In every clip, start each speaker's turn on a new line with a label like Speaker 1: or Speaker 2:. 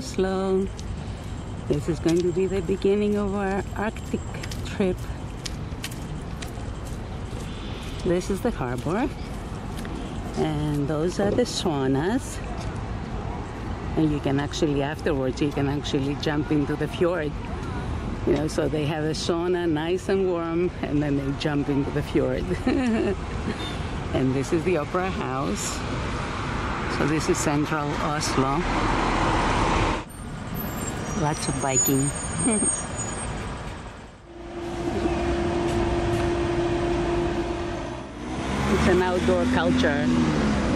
Speaker 1: Oslo. This is going to be the beginning of our Arctic trip. This is the harbor, and those are the saunas. And you can actually, afterwards, you can actually jump into the fjord. You know, so they have a sauna nice and warm, and then they jump into the fjord. And this is the Opera House. So this is central Oslo. Lots of biking. It's an outdoor culture,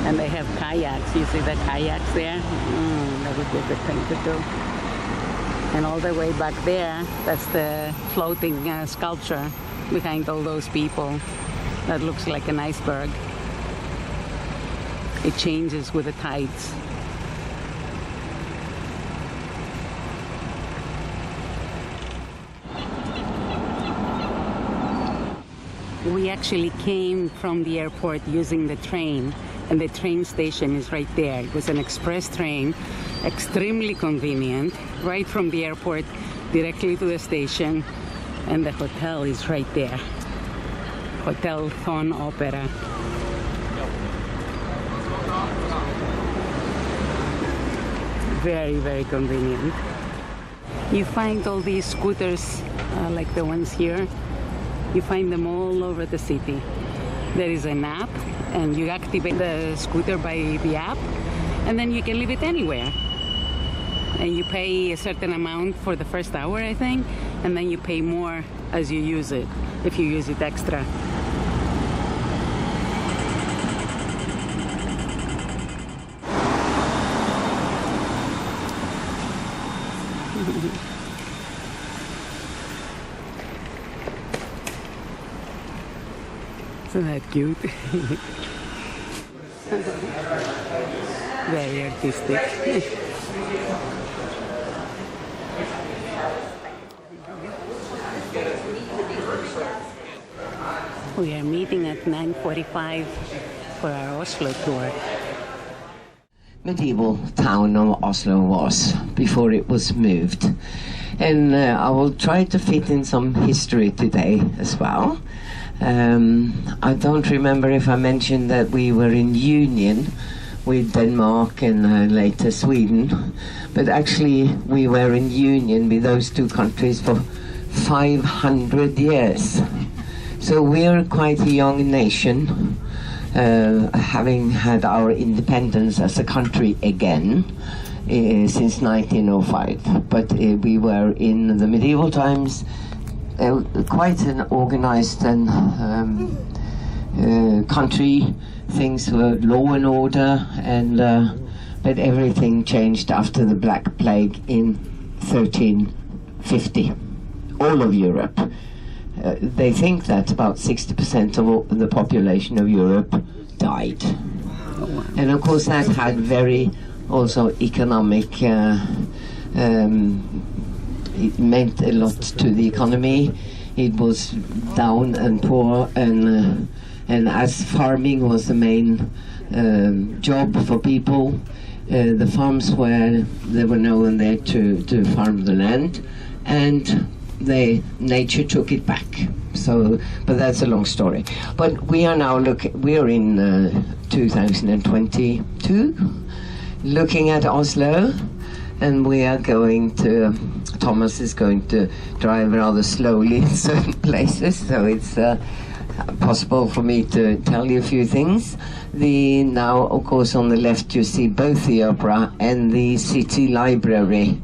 Speaker 1: and they have kayaks. You see the kayaks there? That would be a good thing to do. And all the way back there, that's the floating sculpture behind all those people. That looks like an iceberg. It changes with the tides. We actually came from the airport using the train, and the train station is right there. It was an express train, extremely convenient, right from the airport directly to the station, and the hotel is right there. Hotel Thon Opera. Very, very convenient. You find all these scooters like the ones here. You find them all over the city. There is an app, and you activate the scooter by the app, and then you can leave it anywhere. And you pay a certain amount for the first hour, I think, and then you pay more as you use it, if you use it extra. Isn't that cute? Very artistic. We are meeting at 9:45 for our Oslo tour.
Speaker 2: Medieval town of Oslo was before it was moved. And I will try to fit in some history today as well. I don't remember if I mentioned that we were in union with Denmark and later Sweden, but actually we were in union with those two countries for 500 years. So we're quite a young nation, having had our independence as a country again since 1905. But we were in the medieval times quite an organized and country. Things were law and order, and but everything changed after the Black Plague in 1350. All of Europe. They think that about 60% of the population of Europe died. And of course that had very also economic it meant a lot to the economy. It was down and poor, and as farming was the main job for people, the farms there were no one there to farm the land, and nature took it back. So, but that's a long story. But we are now we are in 2022, looking at Oslo. And we are going to, Thomas is going to drive rather slowly in certain places, so it's possible for me to tell you a few things. Now, of course, on the left you see both the opera and the city library.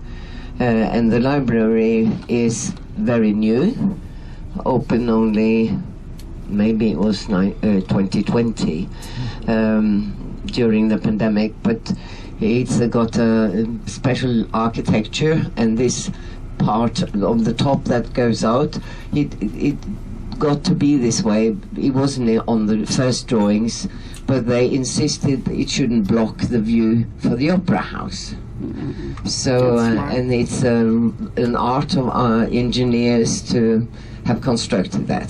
Speaker 2: And the library is very new, open only, maybe it was 2020, during the pandemic, but it's got a special architecture, and this part of the top that goes out, it got to be this way. It wasn't on the first drawings, but they insisted it shouldn't block the view for the opera house. So, and it's an art of our engineers to have constructed that.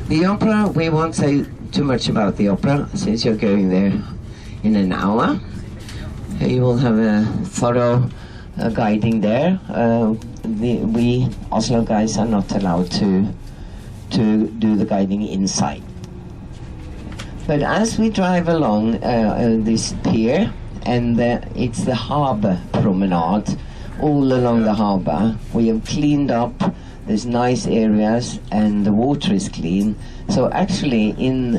Speaker 2: The opera, we won't say too much about the opera, since you're going there in an hour. You will have a thorough guiding there. We Oslo guys are not allowed to do the guiding inside. But as we drive along this pier, and it's the harbour promenade, all along the harbour, we have cleaned up. There's nice areas, and the water is clean. So actually, in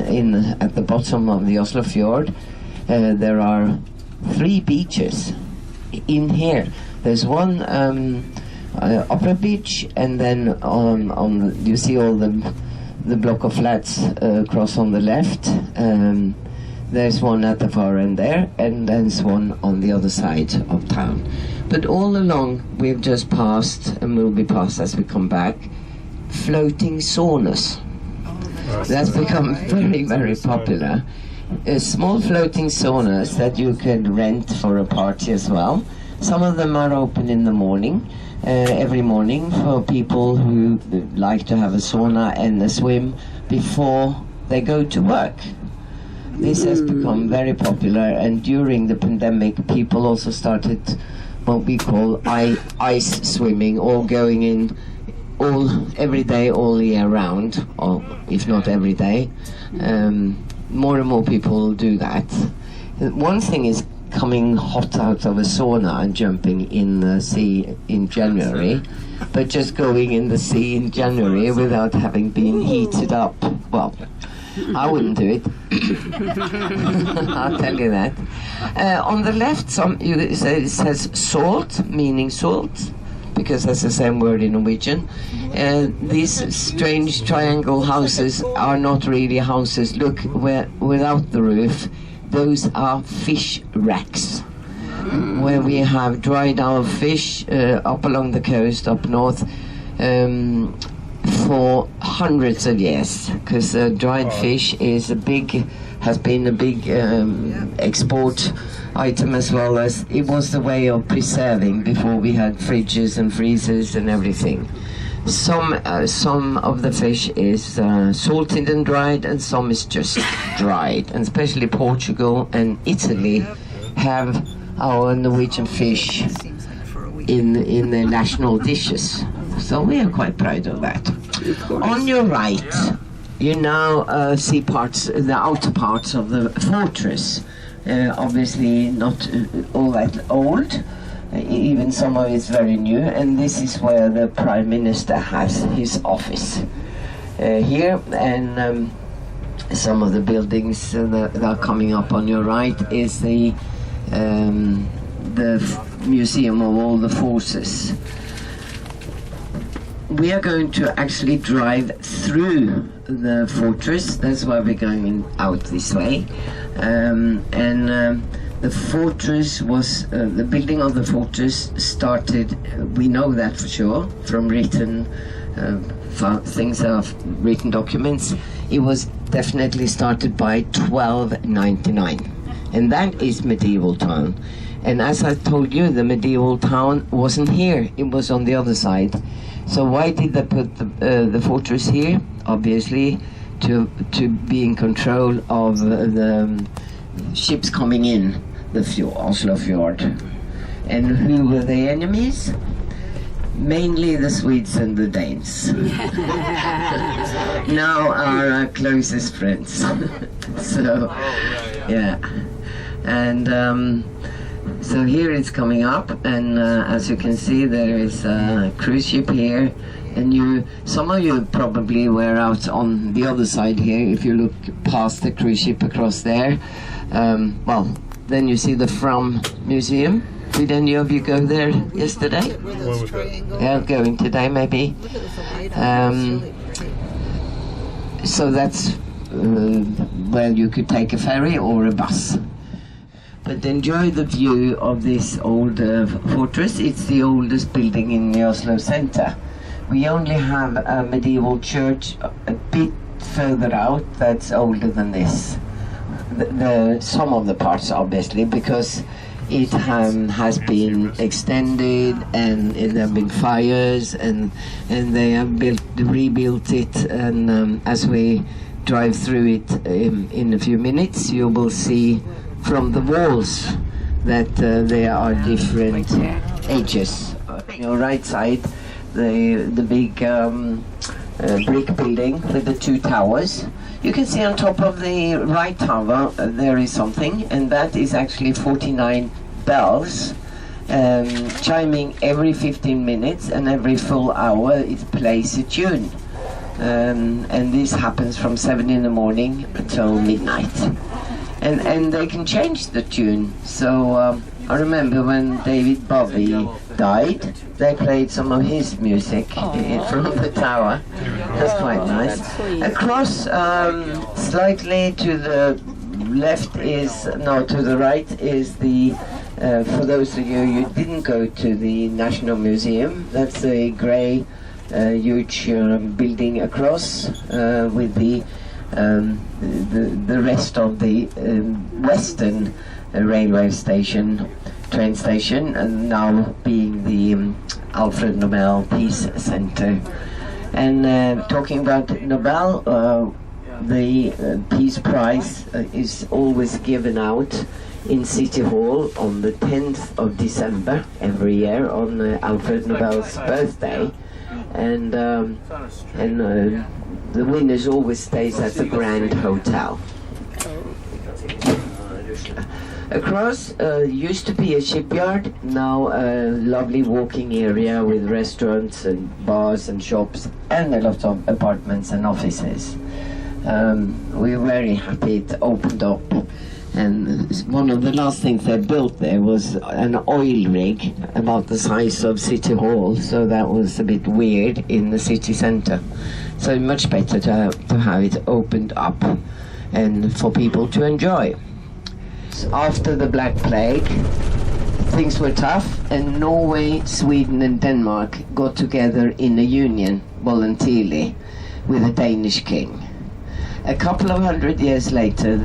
Speaker 2: at the bottom of the Oslo fjord, there are 3 beaches in here. There's one Opera Beach, and then on you see all the block of flats across on the left. There's one at the far end there, and there's one on the other side of town. But all along, we've just passed, and will be passed as we come back, floating saunas. That's become very, very popular. Small floating saunas that you can rent for a party as well. Some of them are open in the morning, every morning, for people who like to have a sauna and a swim before they go to work. This has become very popular, and during the pandemic, people also started what we call ice swimming, or going in every day, all year round, or if not every day. More and more people do that. One thing is coming hot out of a sauna and jumping in the sea in January, but just going in the sea in January without having been heated up, well, I wouldn't do it. I'll tell you that. On the left, it says salt, meaning salt, because that's the same word in Norwegian. These strange triangle houses are not really houses. Look, without the roof, those are fish racks, where we have dried our fish up along the coast, up north, for hundreds of years, because dried fish has been a big export item, as well as it was the way of preserving before we had fridges and freezers and everything. Some of the fish is salted and dried, and some is just dried, and especially Portugal and Italy have our Norwegian fish in their national dishes. So we are quite proud of that. On your right, you now see the outer parts of the fortress. Obviously not all that old, even some of it's very new, and this is where the Prime Minister has his office here, and some of the buildings that are coming up on your right is the Museum of all the Forces. We are going to actually drive through the fortress. That's why we're going out this way. The fortress was, the building of the fortress started, we know that for sure, from written things of written documents. It was definitely started by 1299. And that is medieval town. And as I told you, the medieval town wasn't here, it was on the other side. So why did they put the fortress here? Obviously, to be in control of the ships coming in the Oslo fjord. And who were the enemies? Mainly the Swedes and the Danes. Now our closest friends. So, yeah. And so here it's coming up, and as you can see, there is a cruise ship here, and some of you probably were out on the other side here. If you look past the cruise ship across there, well, then you see the Fram Museum. Did any of you go there yesterday? Yeah, going today maybe. So that's where you could take a ferry or a bus. But enjoy the view of this old fortress. It's the oldest building in the Oslo center. We only have a medieval church a bit further out that's older than this. Some of the parts, obviously, because it has been extended, and there have been fires, and they have rebuilt it. And as we drive through it in a few minutes, you will see from the walls that there are different ages. On your right side, the big brick building with the two towers. You can see on top of the right tower there is something, and that is actually 49 bells chiming every 15 minutes, and every full hour it plays a tune. And this happens from 7 in the morning until midnight. And they can change the tune. So I remember when David Bowie died, they played some of his music from the tower. That's quite nice. Across, slightly to the left to the right is the, for those of you who didn't go to the National Museum, that's a grey, huge building across with the rest of the western railway station, train station, and now being the Alfred Nobel Peace Center. And talking about Nobel, the Peace Prize is always given out in City Hall on the 10th of December every year on Alfred Nobel's birthday. And the winners always stays at the Grand Hotel. Across used to be a shipyard, now a lovely walking area with restaurants and bars and shops and a lot of apartments and offices. We were very happy it opened up, and one of the last things they built there was an oil rig about the size of City Hall, so that was a bit weird in the city centre. So much better to have it opened up and for people to enjoy. After the Black Plague, things were tough, and Norway, Sweden and Denmark got together in a union voluntarily with a Danish king. A couple of 100 years later,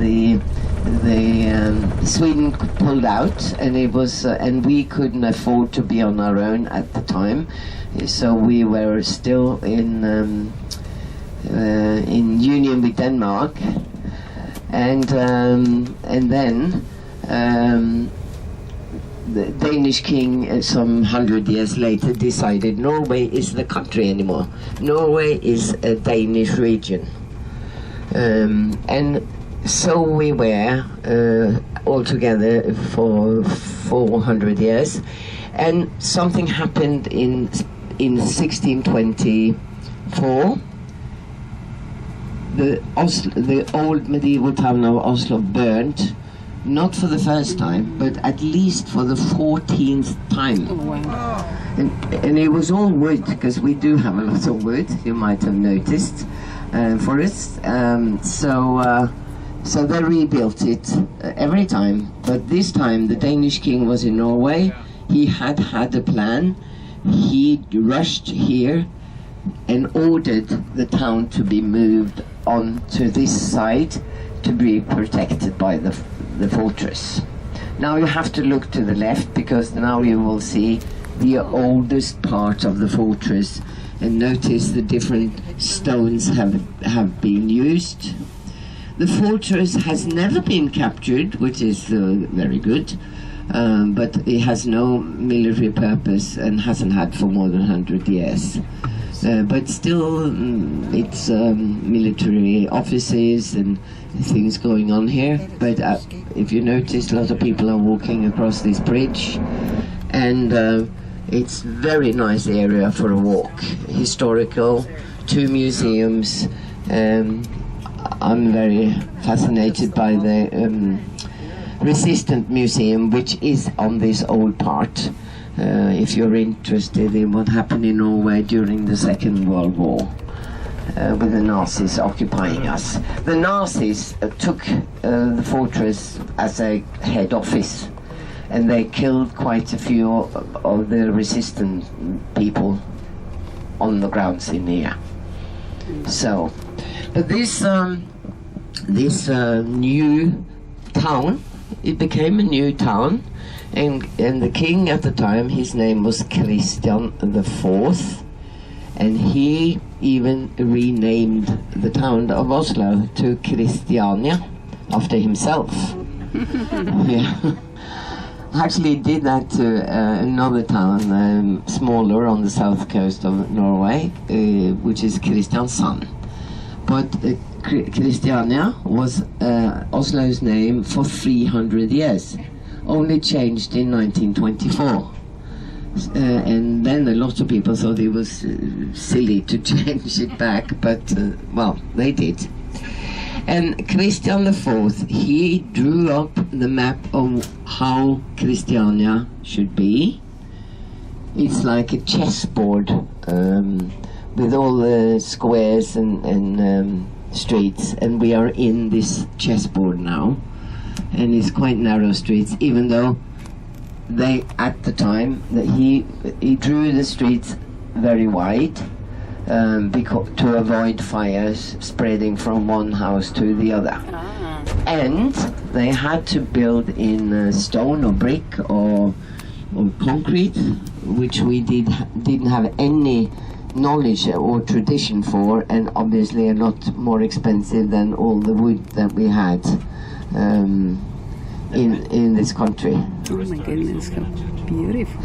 Speaker 2: Sweden pulled out, and it was and we couldn't afford to be on our own at the time, so we were still in union with Denmark. And then the Danish king, some 100 years later, decided Norway is the country anymore. Norway is a Danish region. And so we were all together for 400 years. And something happened in 1624. The old medieval town of Oslo burned, not for the first time, but at least for the 14th time.
Speaker 1: Oh, wow.
Speaker 2: And it was all wood, because we do have a lot of wood, you might have noticed, forests. So they rebuilt it every time. But this time the Danish king was in Norway. He had a plan. He rushed here and ordered the town to be moved on to this side to be protected by the fortress. Now you have to look to the left, because now you will see the oldest part of the fortress, and notice the different stones have been used. The fortress has never been captured, which is very good, but it has no military purpose and hasn't had for more than 100 years. But still, it's military offices and things going on here. But if you notice, a lot of people are walking across this bridge, and it's very nice area for a walk. Historical, 2 museums. I'm very fascinated by the Resistance Museum, which is on this old part. If you're interested in what happened in Norway during the Second World War, with the Nazis occupying us. The Nazis took the fortress as a head office, and they killed quite a few of the resistant people on the grounds in here. So, but this new town, it became a new town. And the king at the time, his name was Christian IV, and he even renamed the town of Oslo to Christiania after himself. Yeah. actually did that to another town, smaller on the south coast of Norway, which is Kristiansand. But Christiania was Oslo's name for 300 years, only changed in 1924. And then a lot of people thought it was silly to change it back, but well, they did. And Christian IV, he drew up the map of how Christiania should be. It's like a chessboard with all the squares and streets, and we are in this chessboard now. And it's quite narrow streets, even though they, at the time, that he drew the streets very wide. To avoid fires spreading from one house to the other. And they had to build in stone or brick or concrete, which we didn't have any knowledge or tradition for, and obviously a lot more expensive than all the wood that we had in this country.
Speaker 1: Oh my goodness, how beautiful.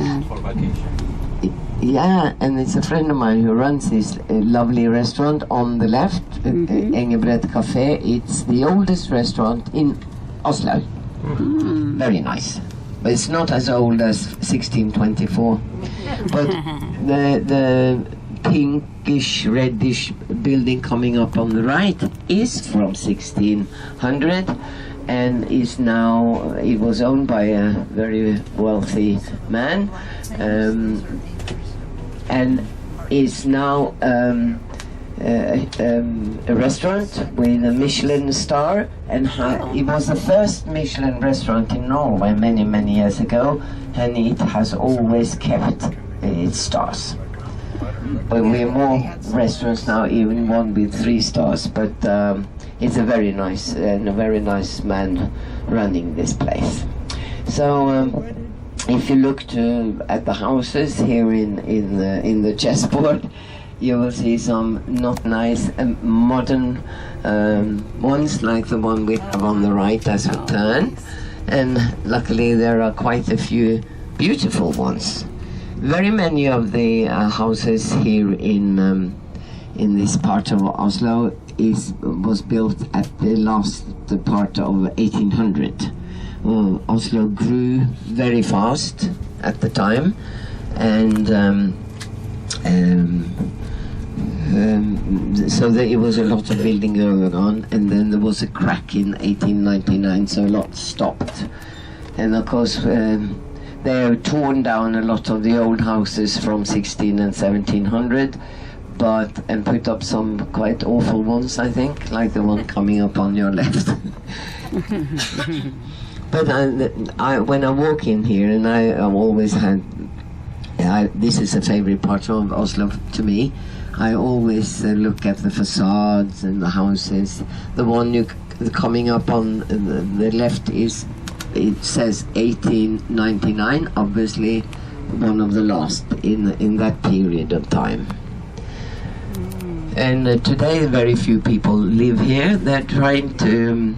Speaker 2: Yeah, and it's a friend of mine who runs this lovely restaurant on the left, Engebret Café. It's the oldest restaurant in Oslo. Very nice. But it's not as old as 1624. But the pinkish, reddish building coming up on the right is from 1600 and is now, it was owned by a very wealthy man. And is now a restaurant with a Michelin star, and it was the first Michelin restaurant in Norway many years ago, and it has always kept its stars. But we have more restaurants now, even one with 3 stars. But it's a very nice and a very nice man running this place. So. If you look at the houses here in the chessboard, you will see some not nice modern ones, like the one we have on the right as we turn. And luckily there are quite a few beautiful ones. Very many of the houses here in this part of Oslo was built at the last part of 1800. Oslo grew very fast at the time, and so it was a lot of building going on, and then there was a crack in 1899, so a lot stopped. And of course they have torn down a lot of the old houses from 16 and 1700, and put up some quite awful ones, I think, like the one coming up on your left. But when I walk in here, and I've always had, this is a favorite part of Oslo to me, I always look at the facades and the houses. The one coming up on the left it says 1899, obviously one of the last in that period of time. And today very few people live here. They're trying to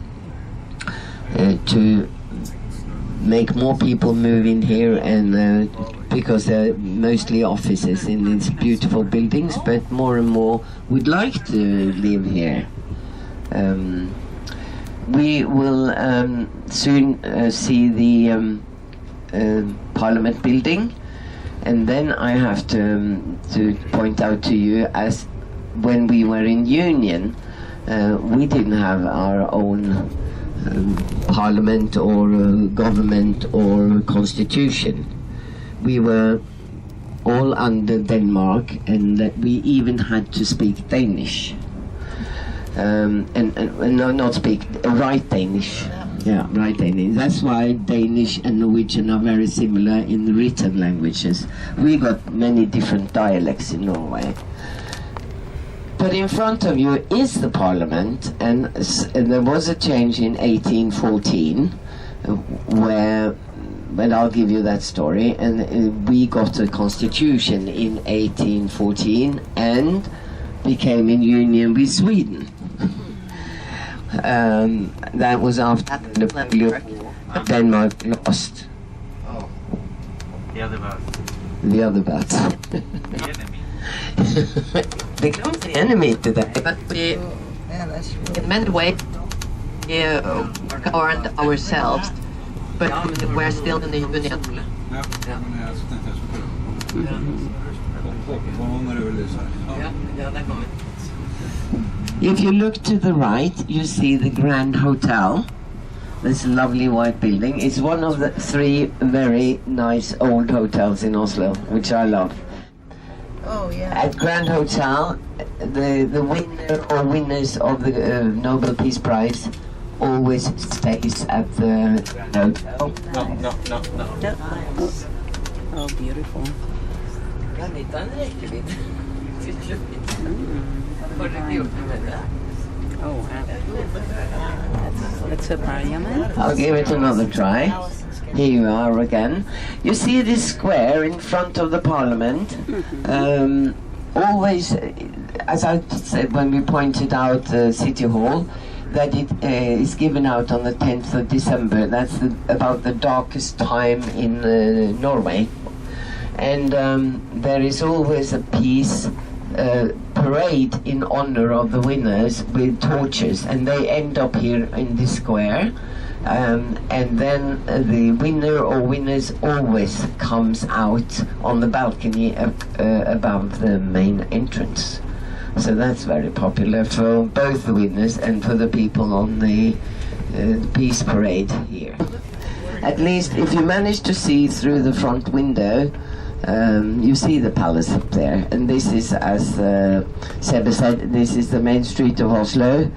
Speaker 2: make more people move in here, and because they're mostly offices in these beautiful buildings, but more and more would like to live here. We will soon see the Parliament building, and then I have to point out to you, as when we were in Union, we didn't have our own parliament or government or constitution. We were all under Denmark, and that we even had to speak Danish. No, not speak, write Danish. Yeah, write Danish. That's why Danish and Norwegian are very similar in the written languages. We got many different dialects in Norway. But in front of you is the parliament, and there was a change in 1814, but I'll give you that story, and we got a constitution in 1814 and became in union with Sweden. That was after the Denmark lost. The other bat. Becomes the enemy today, but we, in many ways, govern ourselves, but we're still in the union. If you look to the right, you see the Grand Hotel. This lovely white building. It's one of the 3 very nice old hotels in Oslo, which I love.
Speaker 3: Oh yeah.
Speaker 2: At Grand Hotel, the winner or winners of the Nobel Peace Prize always stays at the Grand Hotel.
Speaker 1: No. Oh, beautiful. Oh, wow. That's a parliament.
Speaker 2: I'll give it another try. Here you are again. You see this square in front of the parliament. Always, as I said when we pointed out City Hall, that it is given out on the 10th of December. That's about the darkest time in Norway. And there is always a peace parade in honor of the winners with torches, and they end up here in this square. And then the winner or winners always comes out on the balcony above the main entrance. So that's very popular for both the winners and for the people on the peace parade here. At least if you manage to see through the front window, you see the palace up there. And this is, as Sebbe said, this is the main street of Oslo.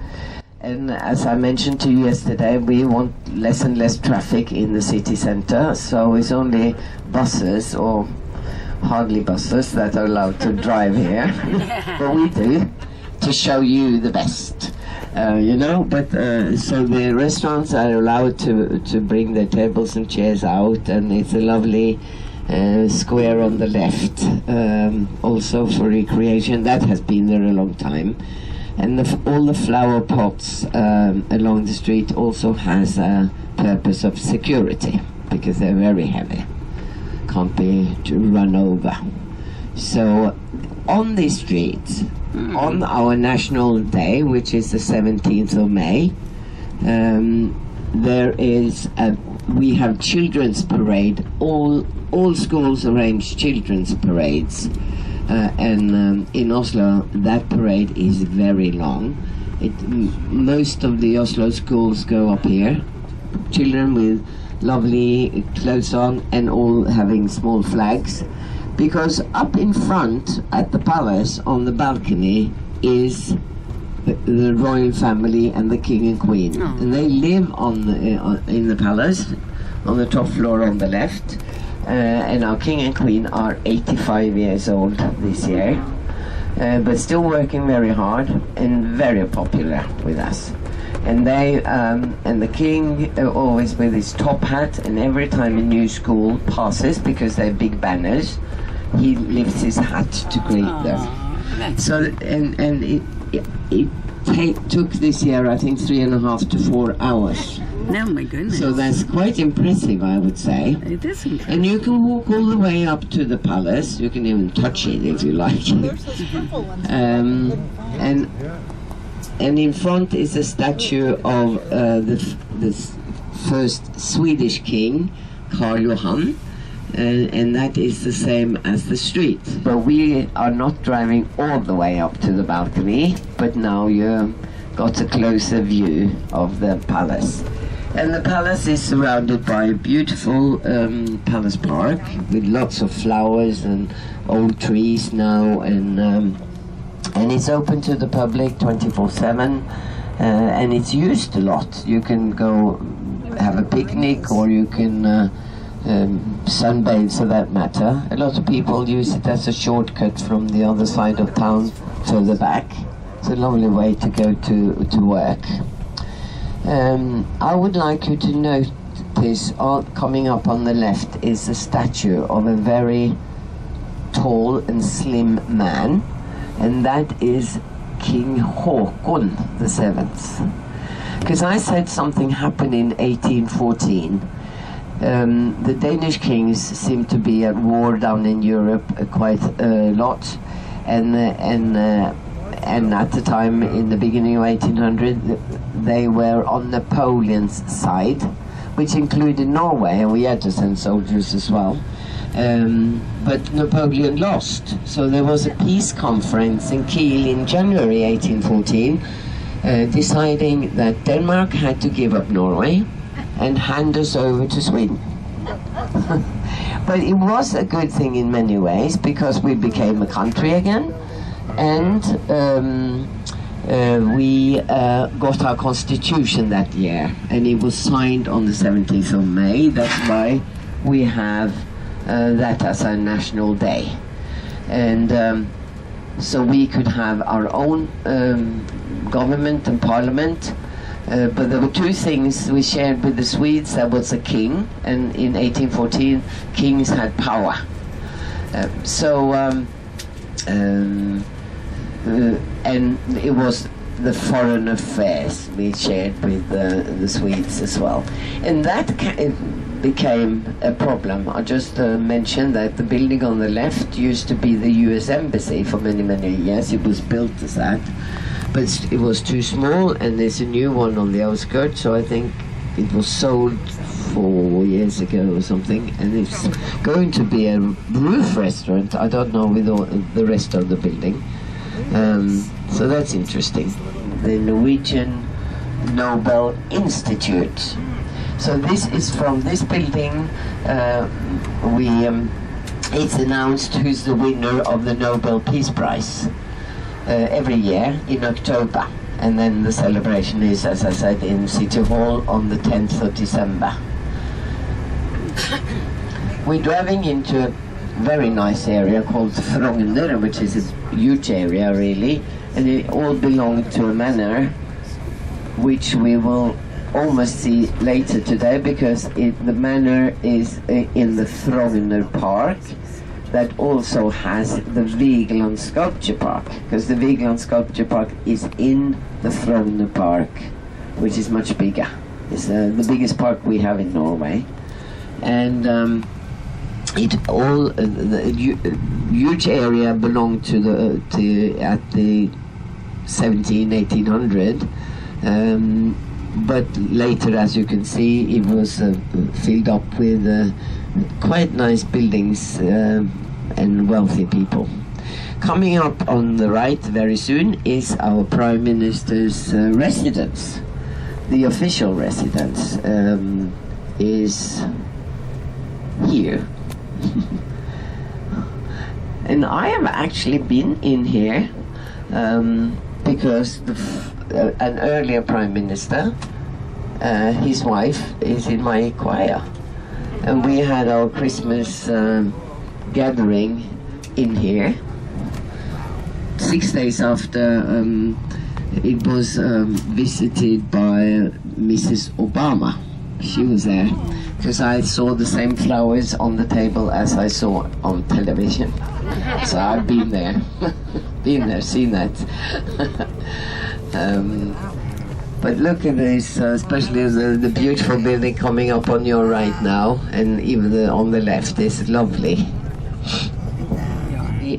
Speaker 2: And as I mentioned to you yesterday, we want less and less traffic in the city center, so it's only buses or hardly buses that are allowed to drive here. But we do, to show you the best, you know. But so the restaurants are allowed to bring their tables and chairs out, and it's a lovely square on the left, also for recreation. That has been there a long time. And all the flower pots along the street also has a purpose of security, because they're very heavy. Can't be run over. So on these streets, on our national day, which is the 17th of May, we have children's parade. All schools arrange children's parades. And in Oslo, that parade is very long. Most of the Oslo schools go up here. Children with lovely clothes on and all having small flags. Because up in front at the palace on the balcony is the royal family and the king and queen. Oh. And they live in the palace on the top floor on the left. And our king and queen are 85 years old this year, but still working very hard and very popular with us. And they and the king always with his top hat, and every time a new school passes, because they're big banners, he lifts his hat to greet them. So and it took this year, I think, 3.5 to 4 hours.
Speaker 1: Oh my goodness.
Speaker 2: So that's quite impressive, I would say.
Speaker 1: It is impressive.
Speaker 2: And you can walk all the way up to the palace. You can even touch it if you like. And in front is a statue of the first Swedish king, Karl Johan. And that is the same as the street. But we are not driving all the way up to the balcony, but now you got a closer view of the palace. And the palace is surrounded by a beautiful palace park with lots of flowers and old trees now, and it's open to the public 24/7, and it's used a lot. You can go have a picnic, or you can sunbathe for that matter. A lot of people use it as a shortcut from the other side of town further back. It's a lovely way to go to work. I would like you to notice coming up on the left is a statue of a very tall and slim man, and that is King Håkon VII. Because I said something happened in 1814 The Danish kings seem to be at war down in Europe quite a lot, and at the time, in the beginning of 1800, they were on Napoleon's side, which included Norway, and we had to send soldiers as well. But Napoleon lost, so there was a peace conference in Kiel in January 1814, deciding that Denmark had to give up Norway and hand us over to Sweden. But it was a good thing in many ways, because we became a country again, and we got our constitution that year, and it was signed on the 17th of May. That's why we have that as our national day. And so we could have our own government and parliament. But there were two things we shared with the Swedes. There was a king, and in 1814 kings had power. And it was the foreign affairs we shared with the Swedes as well. And that became a problem. I just mentioned that the building on the left used to be the US Embassy for many, many years. It was built as that. But it was too small, and there's a new one on the outskirts, so I think it was sold 4 years ago or something, and it's going to be a roof restaurant. I don't know with all the rest of the building. So that's interesting. The Norwegian Nobel Institute. So this is from this building. It's announced who's the winner of the Nobel Peace Prize every year in October, and then the celebration is, as I said, in City Hall on the 10th of December. We're driving into a very nice area called Frogner, which is a huge area really, and it all belonged to a manor, which we will almost see later today, because the manor is in the Frogner Park, that also has the Vigeland Sculpture Park, because the Vigeland Sculpture Park is in the Frogner Park, which is much bigger. It's the biggest park we have in Norway, and the huge area belonged to at the 1800. But later, as you can see, it was filled up with quite nice buildings and wealthy people. Coming up on the right very soon is our Prime Minister's residence. The official residence is here. And I have actually been in here because an earlier Prime Minister, his wife is in my choir, and we had our Christmas gathering in here 6 days after it was visited by Mrs. Obama. She was there because I saw the same flowers on the table as I saw on television. So I've been there, seen that. But look at this, especially the beautiful building coming up on your right now, and even on the left is lovely. We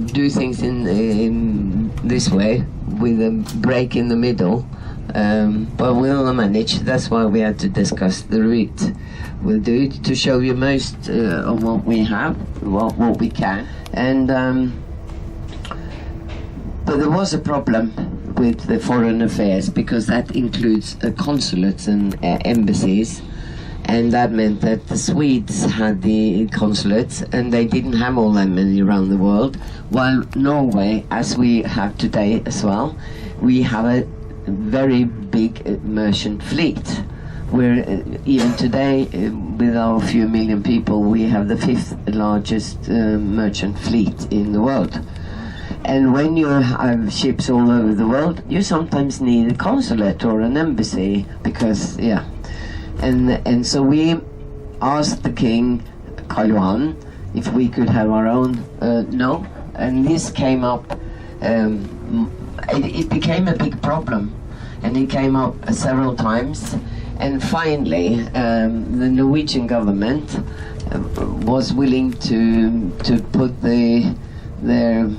Speaker 2: do things in this way with a break in the middle, but we'll manage. That's why we had to discuss the route. We'll do it to show you most of what we have, what we can, and but there was a problem with the foreign affairs, because that includes consulates and embassies, and that meant that the Swedes had the consulates, and they didn't have all that many around the world, while Norway, as we have today as well, we have a very big merchant fleet, where even today, with our few million people, we have the 5th largest merchant fleet in the world. And when you have ships all over the world, you sometimes need a consulate or an embassy, because, yeah. And so we asked the king, Karl Johan, if we could have our own, no. And this came up, it became a big problem. And it came up several times. And finally, the Norwegian government was willing to put their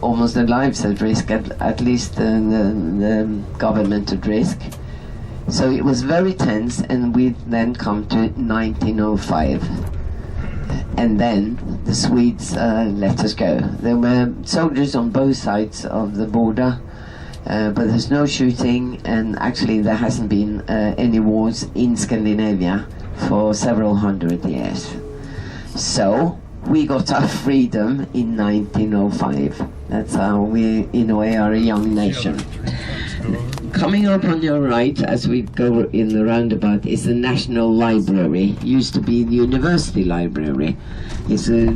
Speaker 2: almost their lives at risk, at least the government at risk. So it was very tense, and we then come to 1905. And then the Swedes let us go. There were soldiers on both sides of the border, but there's no shooting, and actually there hasn't been any wars in Scandinavia for several hundred years. So we got our freedom in 1905. That's how we, in a way, are a young nation. Coming up on your right, as we go in the roundabout, is the National Library. Used to be the University Library. It's a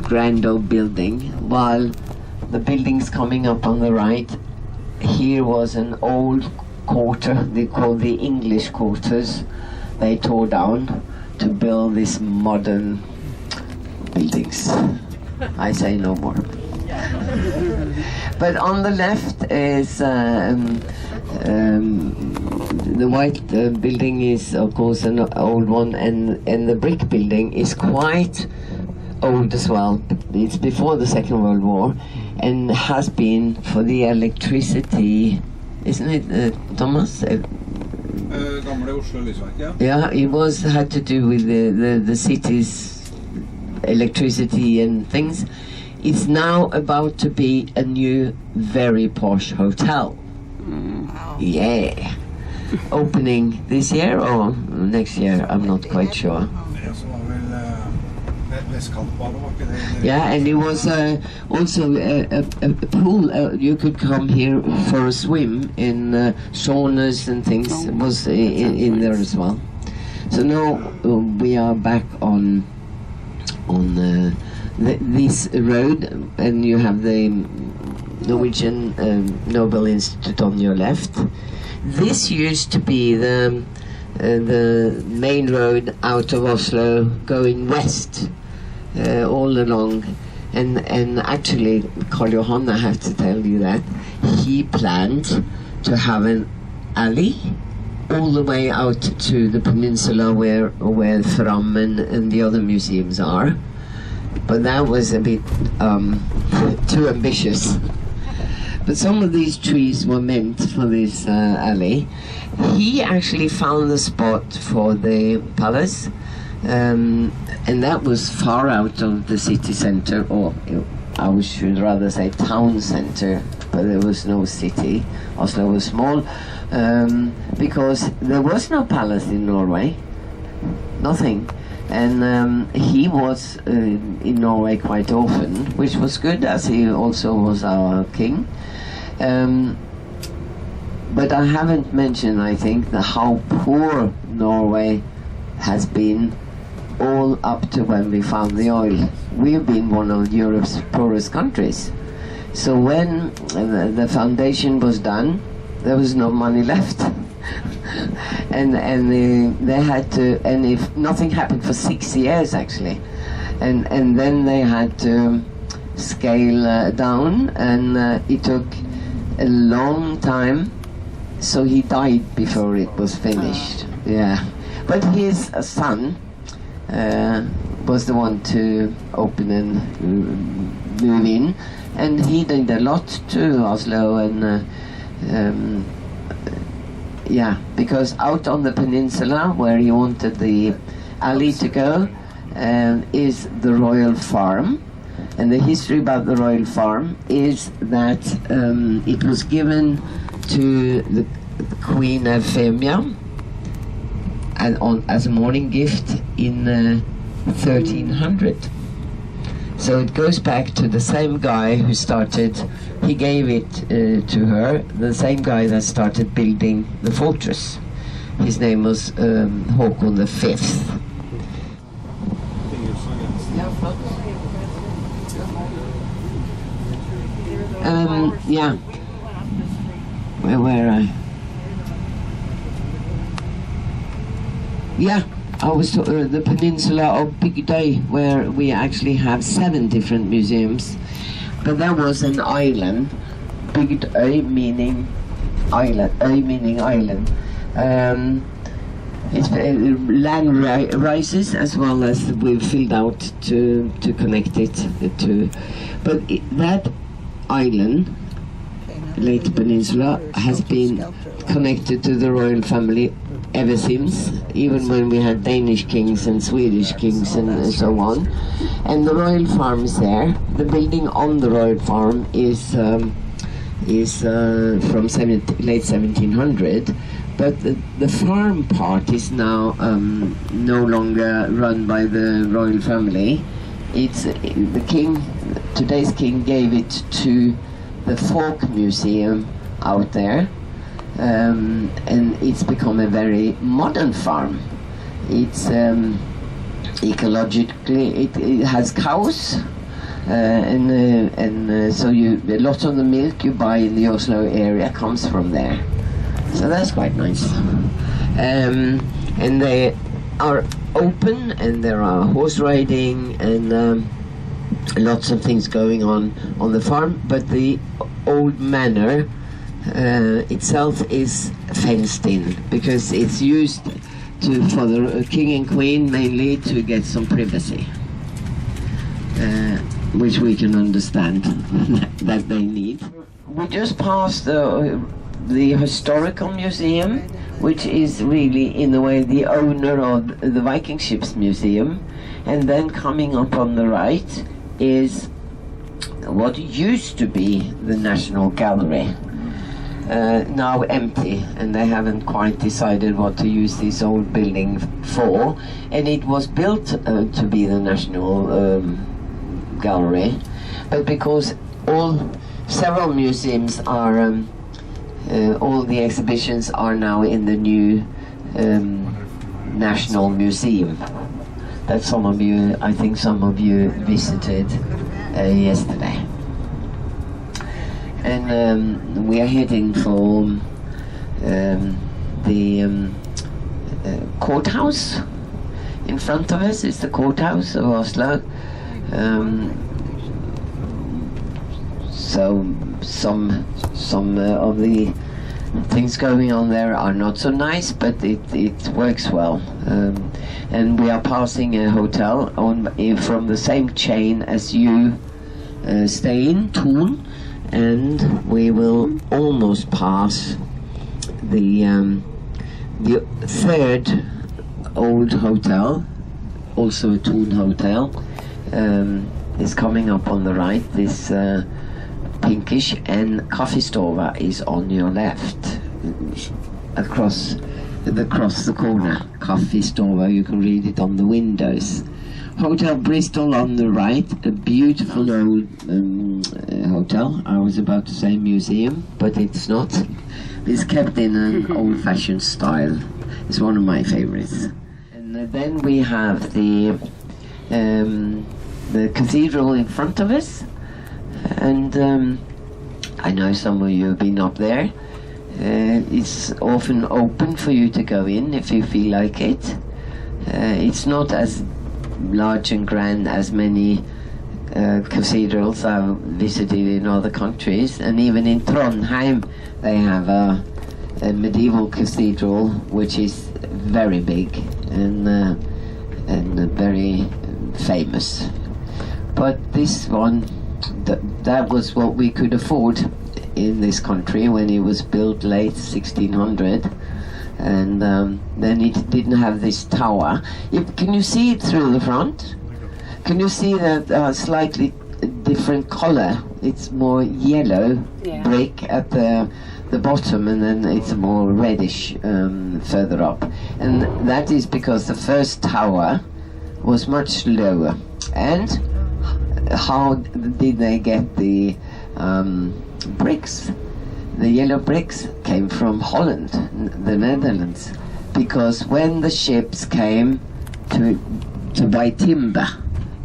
Speaker 2: grand old building. While the buildings coming up on the right, here was an old quarter, they call the English quarters. They tore down to build these modern buildings. I say no more. But on the left is the white building is of course an old one, and the brick building is quite old as well. It's before the Second World War and has been for the electricity, isn't it, Thomas?
Speaker 4: Gamle Oslo lysverk, ja.
Speaker 2: Yeah, it had to do with the city's electricity and things. It's now about to be a new, very posh hotel.
Speaker 3: Wow.
Speaker 2: Yeah. Opening this year or next year, I'm not quite sure.
Speaker 4: Det som var vel Vestkantbadet, var ikke det?
Speaker 2: Yeah, and it was also a pool. You could come here for a swim in saunas and things. It was in there as well. So now we are back on this road, and you have the Norwegian Nobel Institute on your left. This used to be the main road out of Oslo going west, all along, and actually Karl Johan, I have to tell you that he planned to have an alley all the way out to the peninsula where Fram and the other museums are. But that was a bit too ambitious. But some of these trees were meant for this alley. He actually found the spot for the palace, and that was far out of the city center, or I should rather say town center, but there was no city. Oslo was small, because there was no palace in Norway, nothing. And he was in Norway quite often, which was good, as he also was our king. But I haven't mentioned, I think, how poor Norway has been all up to when we found the oil. We've been one of Europe's poorest countries. So when the foundation was done, there was no money left. and they had to, and if nothing happened for 6 years actually, and then they had to scale down, and it took a long time, so he died before it was finished. Yeah, but his son was the one to open and move in, and he did a lot to Oslo, and yeah, because out on the peninsula where he wanted the alley to go is the royal farm. And the history about the royal farm is that it was given to the Queen Euphemia as a morning gift in 1300. So it goes back to the same guy who started, he gave it to her, the same guy that started building the fortress. His name was Håkon V. Yeah. Where were I? Yeah, I was the peninsula of Bygdøy, where we actually have 7 different museums. But that was an island. Bygdøy meaning island. Øy meaning island. It's land rises as well as we've filled out to connect it to. But that island, Leyte Peninsula, has been connected to the royal family ever since, even when we had Danish kings and Swedish kings and so on. And the royal farm is there. The building on the royal farm is from late 1700. But the farm part is now no longer run by the royal family. It's the king, today's king, gave it to the folk museum out there, and it's become a very modern farm. It's ecologically, it has cows, and so a lot of the milk you buy in the Oslo area comes from there. So that's quite nice. And they are open, and there are horse riding and lots of things going on the farm. But the old manor itself is fenced in because it's used for the king and queen mainly to get some privacy, which we can understand that they need. We just passed the historical museum, which is really in a way the owner of the Viking ships museum, and then coming up on the right is what used to be the National Gallery, now empty, and they haven't quite decided what to use this old building for. And it was built to be the National Gallery, but because several museums are all the exhibitions are now in the new National Museum that I think some of you visited yesterday. And we are heading for the courthouse. In front of us is the courthouse of Oslo. So some of the things going on there are not so nice, but it works well. And we are passing a hotel from the same chain as you stay in, Thun, and we will almost pass the third old hotel, also a Thun hotel, is coming up on the right. This pinkish, and Kaffestova is on your left, across the corner. Kaffestova, you can read it on the windows. Hotel Bristol on the right, a beautiful old hotel. I was about to say museum, but it's not. It's kept in an old-fashioned style. It's one of my favorites. And then we have the cathedral in front of us. And I know some of you have been up there. It's often open for you to go in if you feel like it. It's not as large and grand as many cathedrals I've visited in other countries. And even in Trondheim they have a medieval cathedral which is very big and very famous. But this one, that was what we could afford in this country when it was built late 1600, and then it didn't have this tower. Can you see it through the front? Can you see that slightly different color? It's more yellow brick at the bottom, and then it's more reddish further up, and that is because the first tower was much lower. And how did they get the bricks? The yellow bricks came from Holland, the Netherlands, because when the ships came to buy timber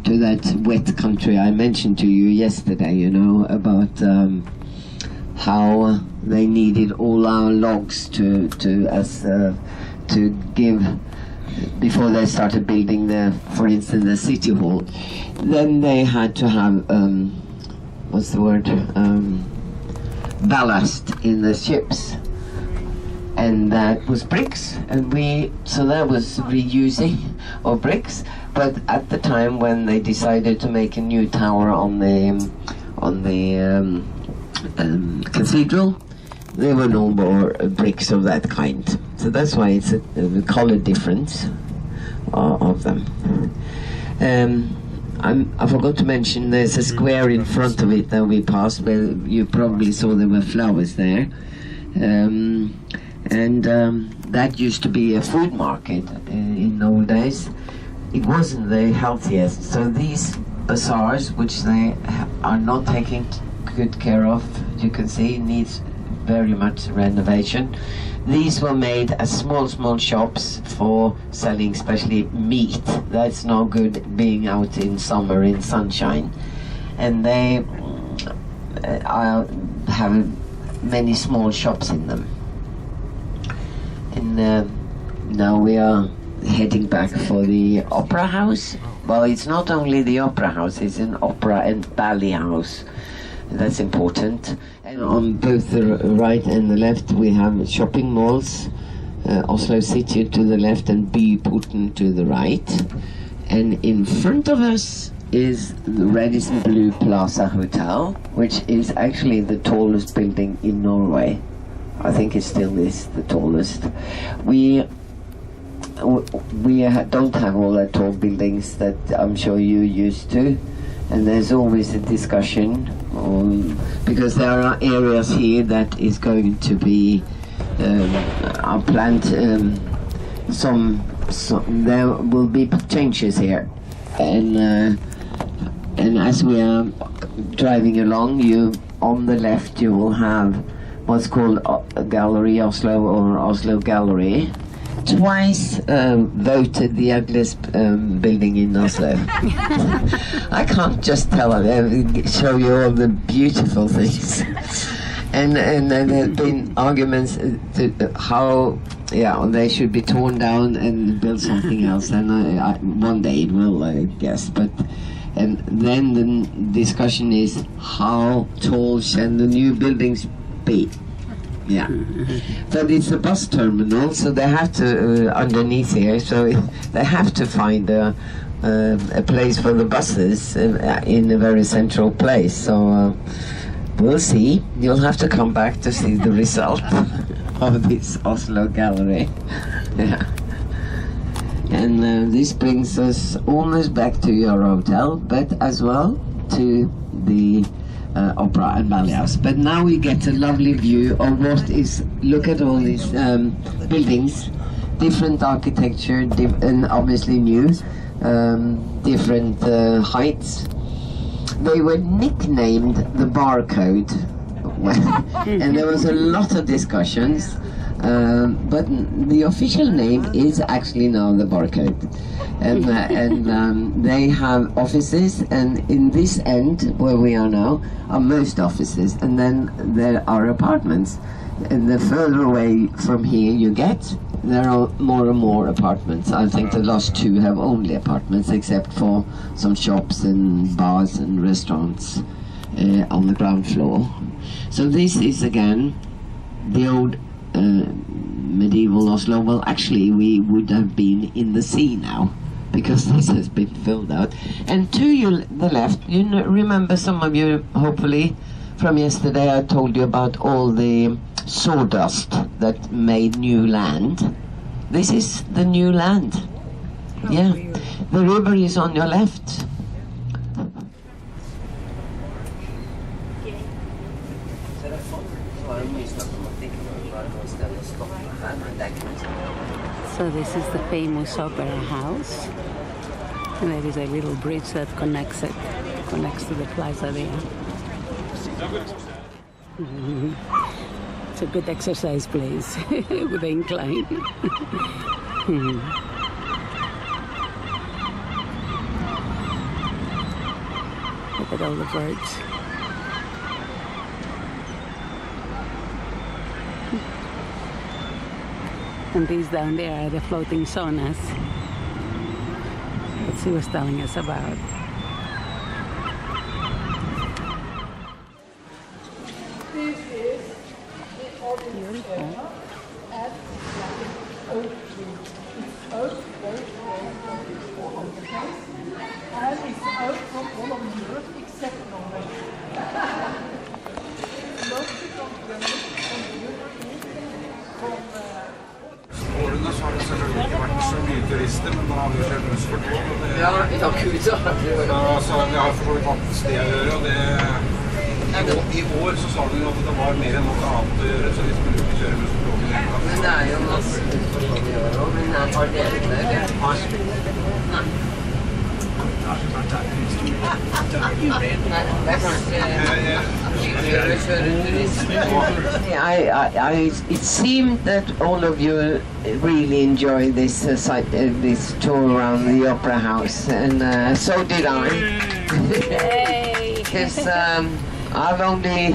Speaker 2: to that wet country I mentioned to you yesterday, you know, about how they needed all our logs to give before they started building for instance, the city hall. Then they had to have ballast in the ships, and that was bricks, and so that was reusing of bricks. But at the time when they decided to make a new tower on the cathedral, there were no more bricks of that kind. So that's why it's a color difference of them. I forgot to mention there's a square in front of it that we passed where you probably saw there were flowers there. That used to be a food market in old days. It wasn't the healthiest. So these bazaars, which they are not taking good care of, you can see, needs very much renovation. These were made as small shops for selling especially meat. That's no good being out in summer in sunshine. And they have many small shops in them. And now we are heading back for the opera house. Well, it's not only the opera house, it's an opera and ballet house. That's important. And on both the right and the left we have shopping malls. Oslo City to the left and Byporten to the right. And in front of us is the Radisson Blue Plaza Hotel, which is actually the tallest building in Norway. I think it still is the tallest. We don't have all the tall buildings that I'm sure you're used to, and there's always a discussion because there are areas here that is going to be are planned. There will be changes here, and as we are driving along, on the left you will have what's called Gallery Oslo or Oslo Gallery. Twice voted the ugliest building in Oslo. I can't just show you all the beautiful things. And there have been arguments to how they should be torn down and build something else. And one day it will, I guess. And then the discussion is how tall can the new buildings be? Yeah, but it's a bus terminal, so they have to underneath here. So they have to find a place for the buses in a very central place. So we'll see. You'll have to come back to see the result of this Oslo Gallery. Yeah, and this brings us almost back to your hotel, but as well to the opera and ballet house. But now we get a lovely view of what is. Look at all these buildings, different architecture, and obviously new, different heights. They were nicknamed the barcode, and there was a lot of discussions. But the official name is actually now the barcode, and they have offices, and in this end where we are now are most offices, and then there are apartments, and the further away from here you get, there are more and more apartments. I think the last two have only apartments, except for some shops and bars and restaurants on the ground floor. So this is again the old medieval Oslo. Well, actually we would have been in the sea now, because this has been filled out. And to the left, remember, some of you hopefully from yesterday, I told you about all the sawdust that made new land. This is the new land. Yeah, the river is on your left.
Speaker 1: So this is the famous opera house, and there is a little bridge that connects to the plaza there. It's a good exercise place with the incline. Look at all the birds. And these down there are the floating saunas that she was telling us about. Beautiful.
Speaker 4: Årene så har det selvfølgelig ikke vært så mye turister, men da har vi jo kjørt buss for tog. Og det,
Speaker 2: Ja, gud, så har det jo.
Speaker 4: så det har for så vidt hatt sted å gjøre, og I år så sa de jo at det var mer enn noe annet å gjøre, så vi skulle ikke kjøre buss for tog I hele tatt.
Speaker 2: Men det jo masse utfordringer å gjøre, men jeg har delt det, eller? Nei. It seemed that all of you really enjoyed this this tour around the Opera House, and so did I. Because I've only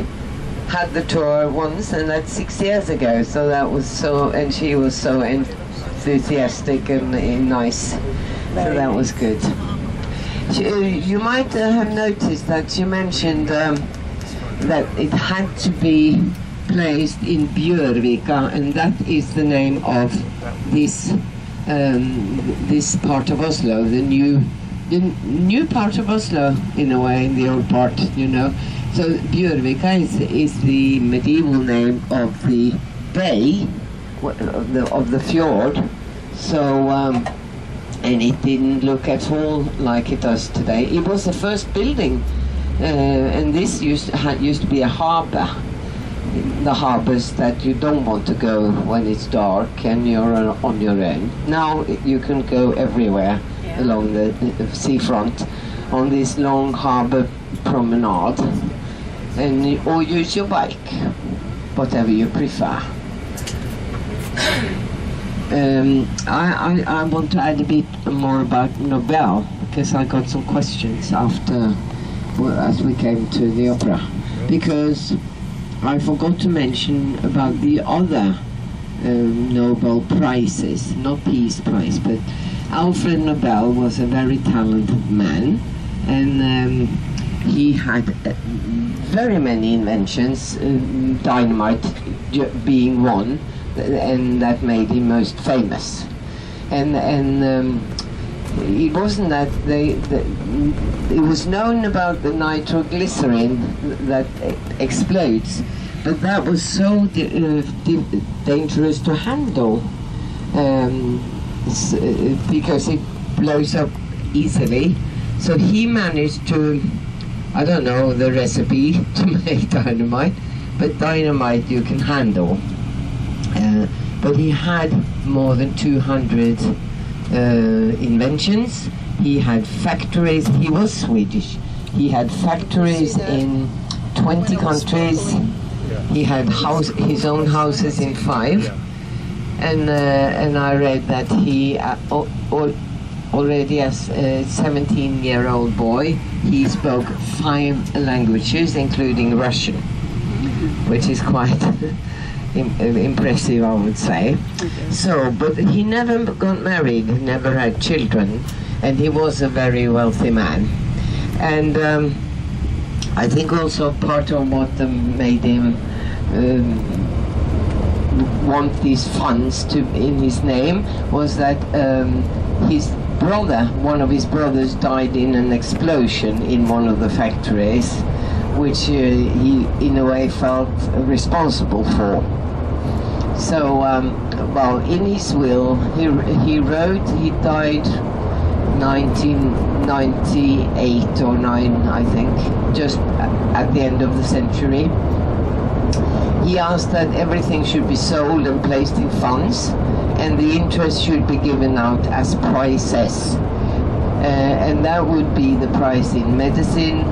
Speaker 2: had the tour once, and that's 6 years ago. So that was so, and she was so enthusiastic and nice. So that was good. You might have noticed that she mentioned that it had to be placed in Bjørvika, and that is the name of this this part of Oslo, the new part of Oslo, in a way, the old part, you know. So Bjørvika is the medieval name of the bay of the fjord. So. And it didn't look at all like it does today. It was the first building, and this used to be a harbor. The harbors that you don't want to go when it's dark and you're on your own. Now you can go everywhere along the seafront on this long harbor promenade, and or use your bike, whatever you prefer. I want to add a bit more about Nobel, because I got some questions after, as we came to the opera, because I forgot to mention about the other Nobel prizes, not Peace Prize, but Alfred Nobel was a very talented man, and he had very many inventions, dynamite being one, and that made him most famous. And it wasn't that it was known about the nitroglycerin that explodes, but that was so dangerous to handle because it blows up easily. So he managed to, I don't know the recipe to make dynamite, but dynamite you can handle. But he had more than 200 inventions. He had factories. He was Swedish. He had factories in 20 countries. He had his own houses in 5. And I read that he already as a 17-year-old boy, he spoke 5 languages, including Russian, which is quite impressive, I would say. So, but he never got married, never had children, and he was a very wealthy man. And I think also part of what made him want these funds in his name was that his brother, one of his brothers, died in an explosion in one of the factories, which he in a way felt responsible for. So, well, in his will, he wrote, he died 1998 or 9, I think, just at the end of the century. He asked that everything should be sold and placed in funds, and the interest should be given out as prizes. And that would be the prize in medicine,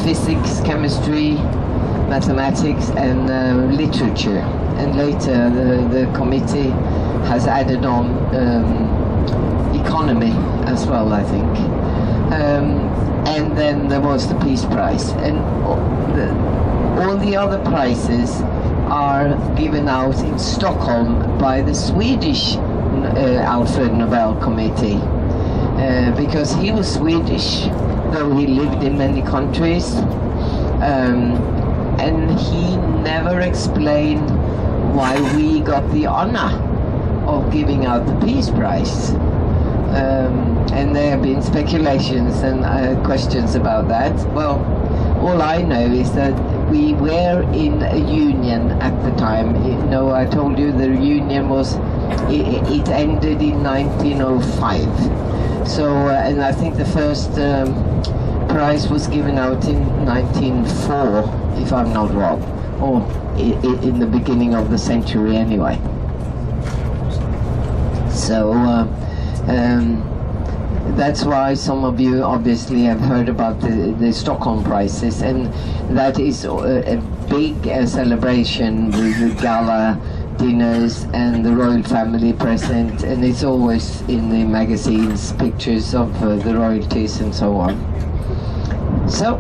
Speaker 2: physics, chemistry, mathematics, and literature. And later the committee has added on economy as well, I think. And then there was the Peace Prize. And all the other prizes are given out in Stockholm by the Swedish Alfred Nobel Committee. Because he was Swedish, though he lived in many countries. And he never explained why we got the honor of giving out the Peace Prize. And there have been speculations and questions about that. Well, all I know is that we were in a union at the time. I told you the union was, it ended in 1905. So, and I think the first prize was given out in 1904, if I'm not wrong, or in the beginning of the century anyway. So, that's why some of you obviously have heard about the Stockholm prizes, and that is a big celebration with gala dinners and the royal family present, and it's always in the magazines pictures of the royalties and so on. So,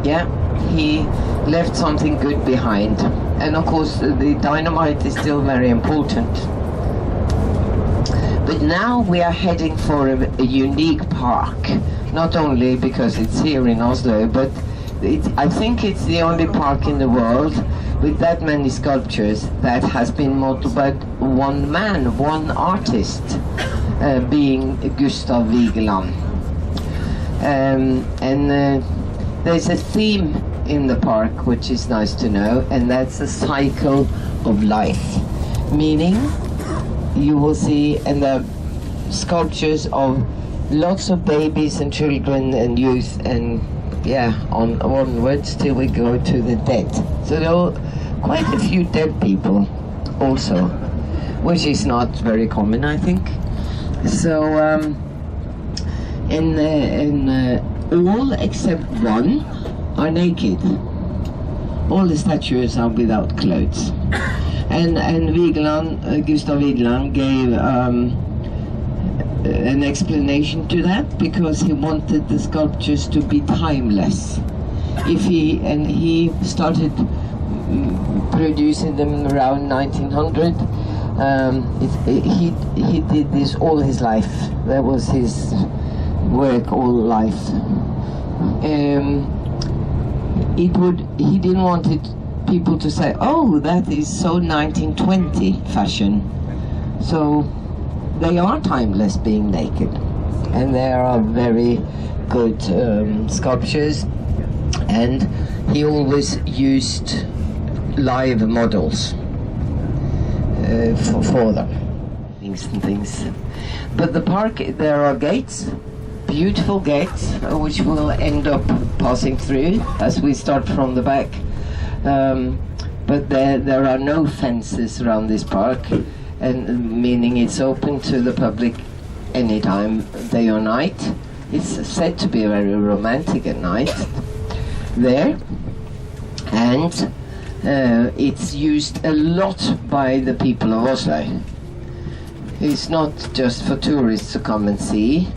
Speaker 2: yeah, he left something good behind, and of course the dynamite is still very important. But now we are heading for a unique park, not only because it's here in Oslo, but I think it's the only park in the world with that many sculptures that has been modeled by one man, one artist, being Gustav Vigeland. There's a theme in the park which is nice to know, and that's a cycle of life, meaning you will see in the sculptures of lots of babies and children and youth, and onwards till we go to the dead. So there are quite a few dead people also, which is not very common, I think. So all except one are naked. All the statues are without clothes. And Vigeland, Gustav Vigeland gave an explanation to that, because he wanted the sculptures to be timeless. He started producing them around 1900. He did this all his life. That was his work all life. He didn't want people to say, "Oh, that is so 1920 fashion." So they are timeless, being naked, and they are very good sculptures. And he always used live models for them, things. But the park, there are gates, beautiful gates, which we'll end up passing through as we start from the back. But there are no fences around this park, and meaning it's open to the public anytime, day or night. It's said to be very romantic at night there, and it's used a lot by the people of Oslo. It's not just for tourists to come and see,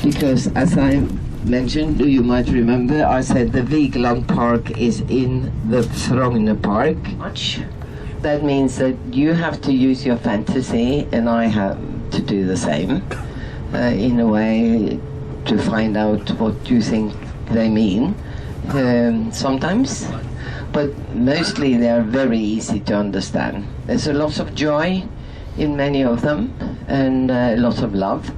Speaker 2: because as I mentioned, you might remember, I said the Vigeland Park is in the Frogner Park. That means that you have to use your fantasy, and I have to do the same, in a way, to find out what you think they mean, sometimes. But mostly they are very easy to understand. There's a lot of joy in many of them, and a lot of love.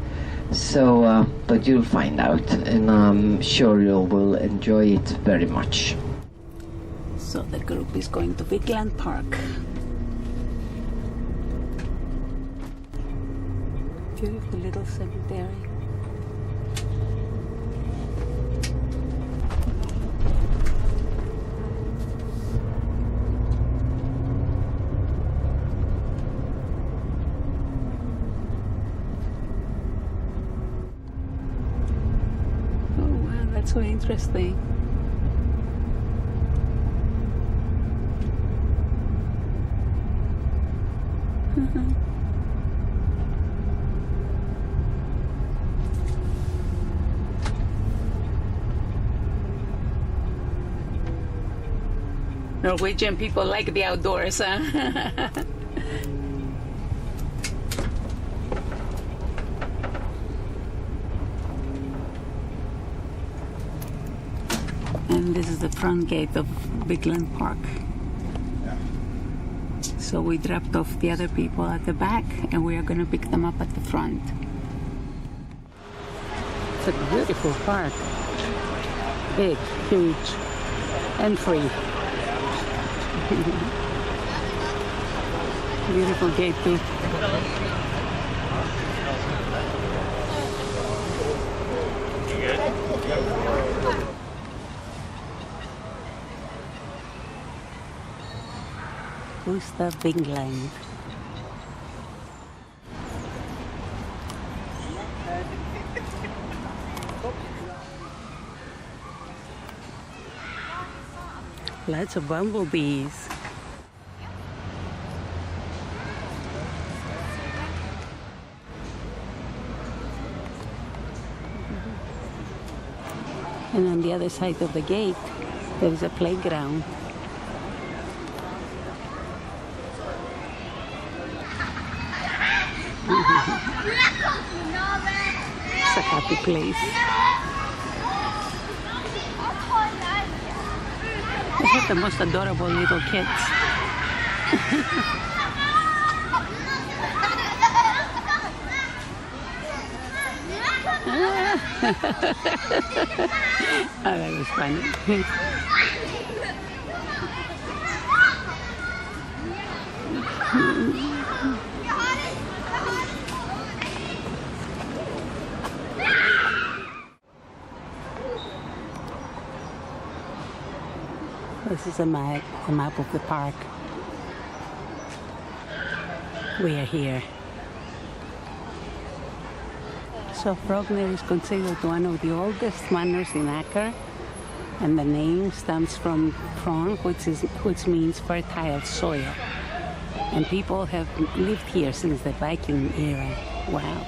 Speaker 2: So, but you'll find out, and I'm sure you will enjoy it very much.
Speaker 1: So the group is going to Vigeland Park. Beautiful little cemetery. So interesting. Norwegian people like the outdoors, huh? And this is the front gate of Vigeland Park. So we dropped off the other people at the back, and we are going to pick them up at the front. It's a beautiful park. Big, huge, and free. Beautiful gate too. Gustav Bingland. Lots of bumblebees. And on the other side of the gate, there is a playground. It's a happy place. They have the most adorable little kids. Oh, that was funny. This is a map of the park. We are here. So Frogner is considered one of the oldest manors in Aker, and the name stems from Frogn, which means fertile soil. And people have lived here since the Viking era. Wow.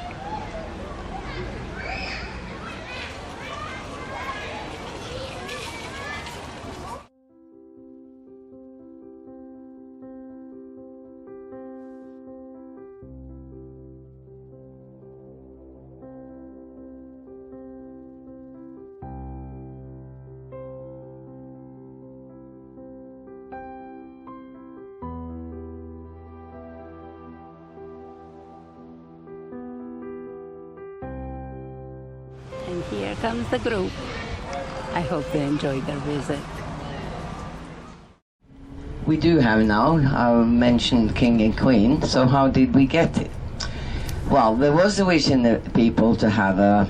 Speaker 1: And here comes the group. I hope they enjoyed their visit.
Speaker 2: We do have now, I mentioned King and Queen, so how did we get it? Well, there was a wish in the people to have a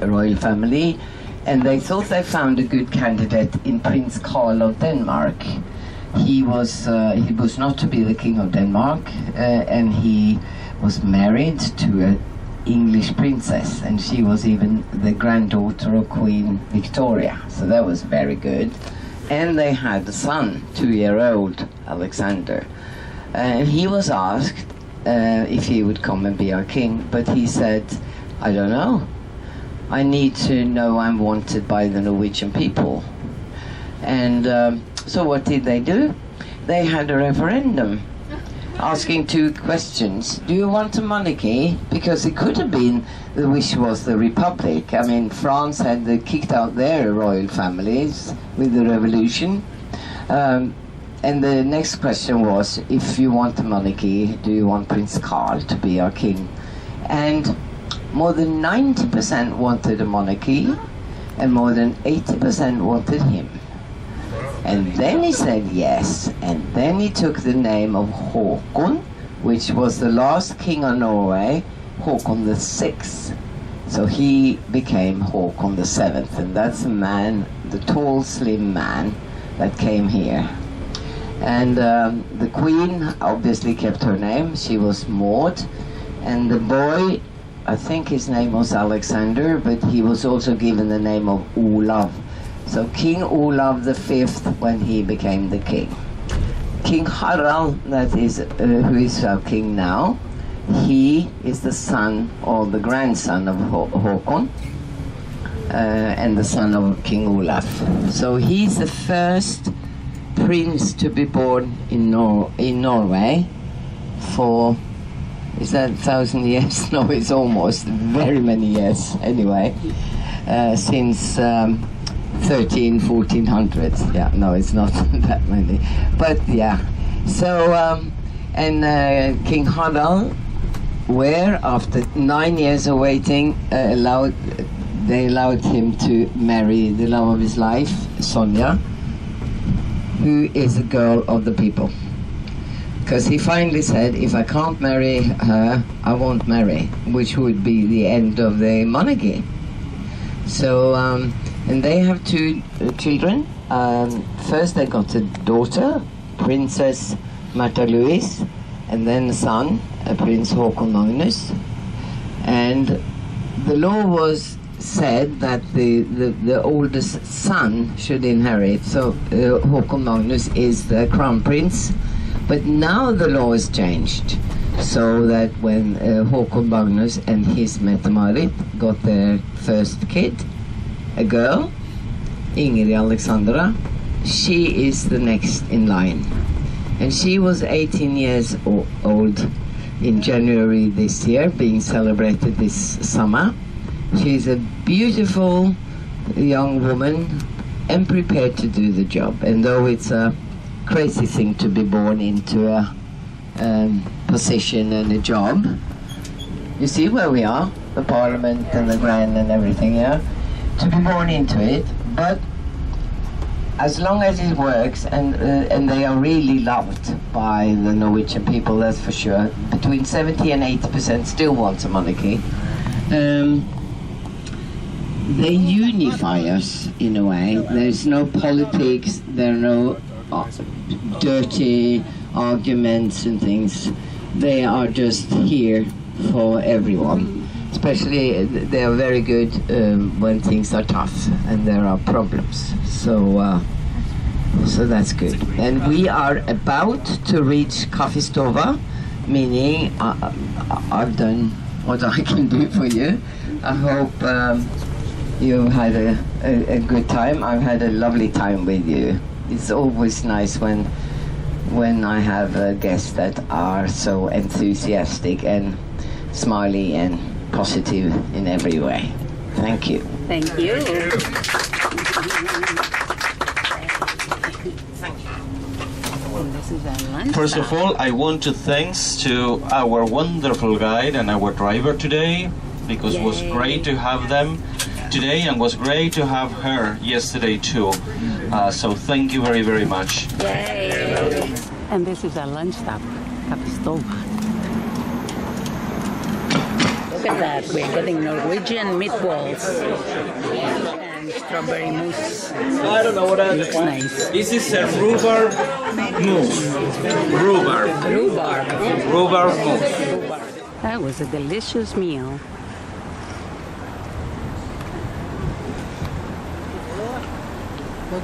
Speaker 2: royal family, and they thought they found a good candidate in Prince Carl of Denmark. He was not to be the King of Denmark, and he was married to an English princess, and she was even the granddaughter of Queen Victoria, so that was very good. And they had a son, 2-year-old Alexander, and he was asked if he would come and be our king, but he said, I don't know. I need to know I'm wanted by the Norwegian people. And so what did they do? They had a referendum asking 2 questions. Do you want a monarchy? Because it could have been the wish was the republic. I mean, France had kicked out their royal families with the revolution. And the next question was, if you want a monarchy, do you want Prince Carl to be our king? And more than 90% wanted a monarchy, and more than 80% wanted him. And then he said yes, and then he took the name of Håkon, which was the last king of Norway, Håkon the 6th. So he became Håkon the 7th, and that's the man, the tall, slim man that came here. And the queen obviously kept her name. She was Maud, and the boy, I think his name was Alexander, but he was also given the name of Olav. So King Olav V when he became the king. King Harald, that is who is our king now, he is the son or the grandson of Håkon, and the son of King Olaf. So he's the first prince to be born in Norway for, is that 1,000 years? No, it's almost very many years anyway, since 1400s. Yeah, no, it's not that many. But yeah, So, King Harald were, after 9 years of waiting, they allowed him to marry the love of his life, Sonja, who is a girl of the people. Because he finally said, if I can't marry her, I won't marry, which would be the end of the monarchy. So, and they have two children. First they got a daughter, Princess Märtha Louise, and then a son, Prince Håkon Magnus. And the law was said that the oldest son should inherit. So Håkon Magnus is the crown prince. But now the law is changed, so that when Håkon Magnus and his Mette-Marit got their first kid, a girl, Ingrid Alexandra, she is the next in line. And she was 18 years old in January this year, being celebrated this summer. She's a beautiful young woman and prepared to do the job. And though it's a crazy thing to be born into a position and a job, you see where we are, the parliament and the grand and everything, yeah? To be born into it, but as long as it works, and they are really loved by the Norwegian people, that's for sure. Between 70 and 80% still want a monarchy. They unify us in a way. There's no politics, there are no dirty arguments and things. They are just here for everyone. Especially, they are very good when things are tough and there are problems. So that's good. And we are about to reach Kaffestova, meaning I've done what I can do for you. I hope you had a good time. I've had a lovely time with you. It's always nice when I have guests that are so enthusiastic and smiley and positive in every way. Thank you.
Speaker 1: Thank you. This is our lunch.
Speaker 5: First of all, I want to thanks to our wonderful guide and our driver today, because it was great to have them today and was great to have her yesterday too. So thank you very, very much.
Speaker 1: Yay! And this is our lunch stop, Kaffestova. Look at that, we're getting Norwegian meatballs and strawberry mousse.
Speaker 5: I don't know what that
Speaker 1: looks nice.
Speaker 5: This is a rhubarb mousse. Rhubarb mousse.
Speaker 1: That was a delicious meal.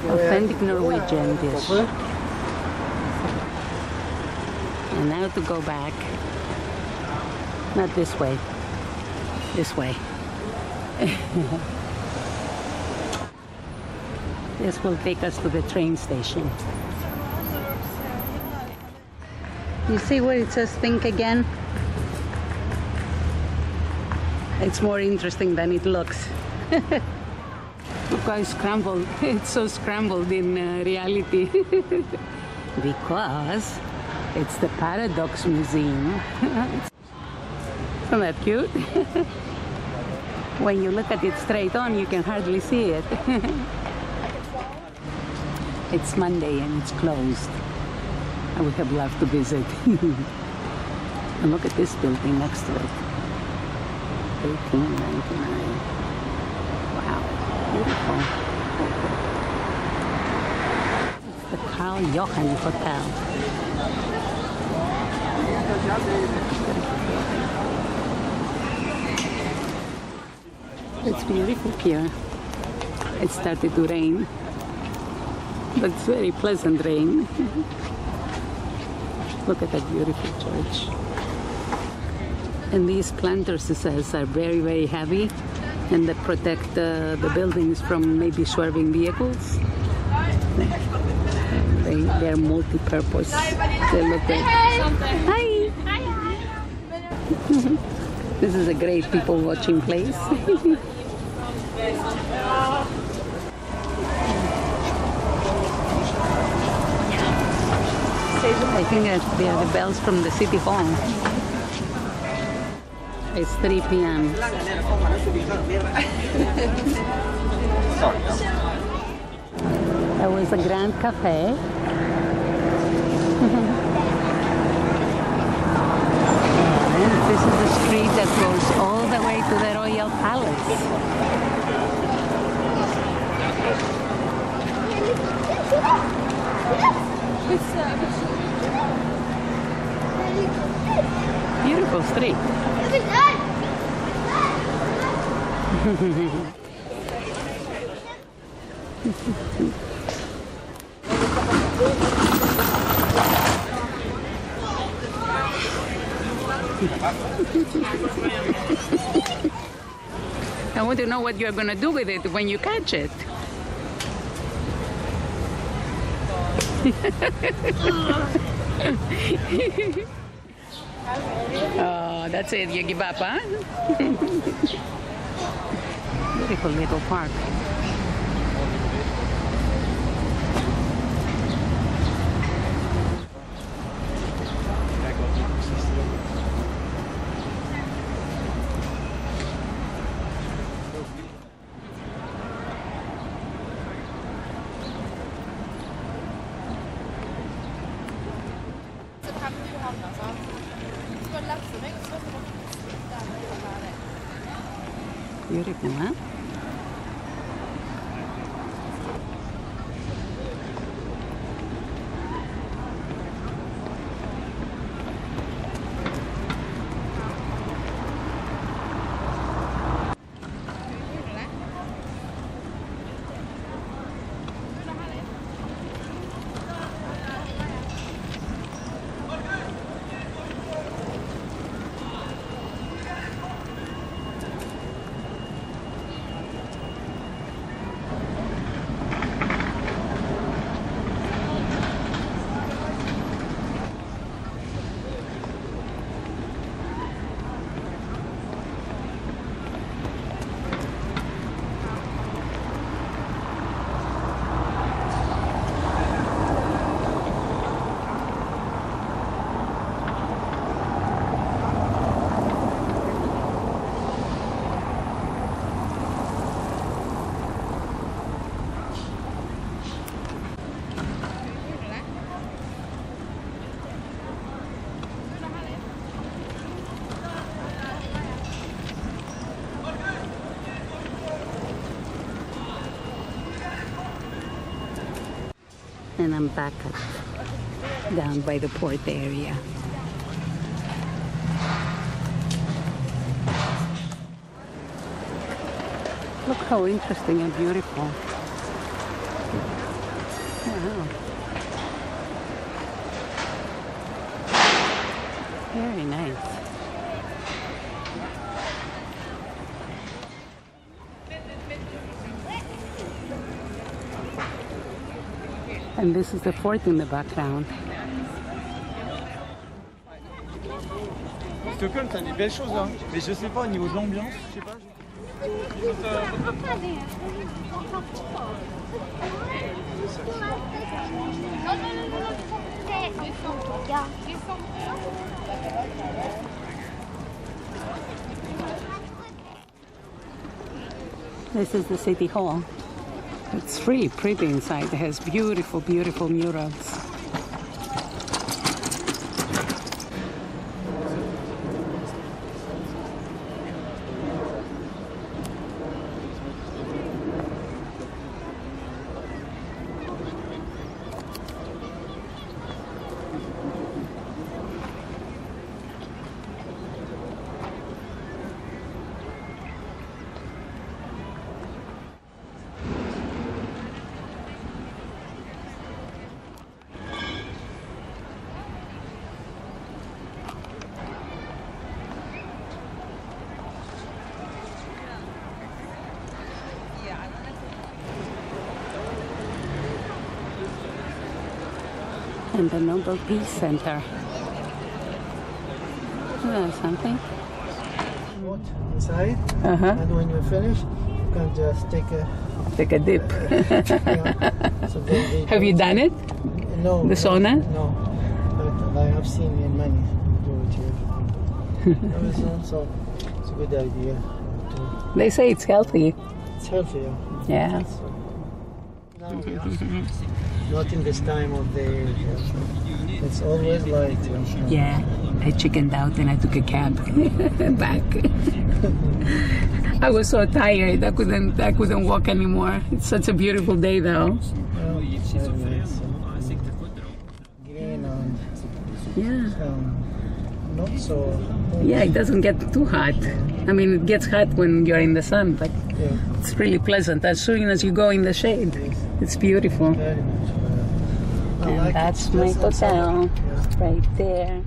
Speaker 1: Authentic Norwegian dish. And now to go back. Not this way. This way. This will take us to the train station. You see where it says think again? It's more interesting than it looks. Look how scrambled. It's so scrambled in reality. Because it's the Paradox Museum. Isn't that cute? When you look at it straight on, you can hardly see it. It's Monday and it's closed. I would have loved to visit. And look at this building next to it. 1899. Wow, beautiful. It's the Carl Johan Hotel. It's beautiful here. It started to rain, but it's very pleasant rain. Look at that beautiful church. And these planters, it says, are very, very heavy, and they protect the buildings from maybe swerving vehicles. They're multi-purpose. They look good. Hi! This is a great people watching place. I think that they are the bells from the city hall. It's 3 p.m. That was a Grand Cafe. And this is the street that goes all the way to the Royal Palace. Beautiful street. I want to know what you're going to do with it when you catch it. Oh, that's it. You give up, huh? Beautiful little park. Beautiful, huh? And I'm back down by the port area. Look how interesting and beautiful. Wow. Very nice. And this is the fort in the background.
Speaker 6: Stockholm, t'as des belles choses, hein. Mais je sais pas, au niveau de l'ambiance, je sais pas.
Speaker 1: This is the city hall. It's really pretty inside. It has beautiful, beautiful murals. And the Nobel Peace Center. Something?
Speaker 3: Inside, and when you're finished, you can just take a
Speaker 1: dip.
Speaker 3: So
Speaker 1: Have you done it?
Speaker 3: No.
Speaker 1: The sauna?
Speaker 3: No. I have seen in many do it here. So it's a good idea.
Speaker 1: They say it's healthy.
Speaker 3: It's healthy.
Speaker 1: Yeah.
Speaker 3: Now, not in this time of the year. It's always light.
Speaker 1: Yeah. I chickened out and I took a cab back. I was so tired. I couldn't walk anymore. It's such a beautiful day though.
Speaker 3: Green and
Speaker 1: Yeah.
Speaker 3: not so.
Speaker 1: Yeah, it doesn't get too hot. I mean, it gets hot when you're in the sun, but
Speaker 3: Yeah,
Speaker 1: it's really pleasant as soon as you go in the shade. It's beautiful.
Speaker 3: very much. I
Speaker 1: And
Speaker 3: like it.
Speaker 1: that's my
Speaker 3: Just outside.
Speaker 1: hotel
Speaker 3: Yeah.
Speaker 1: right there.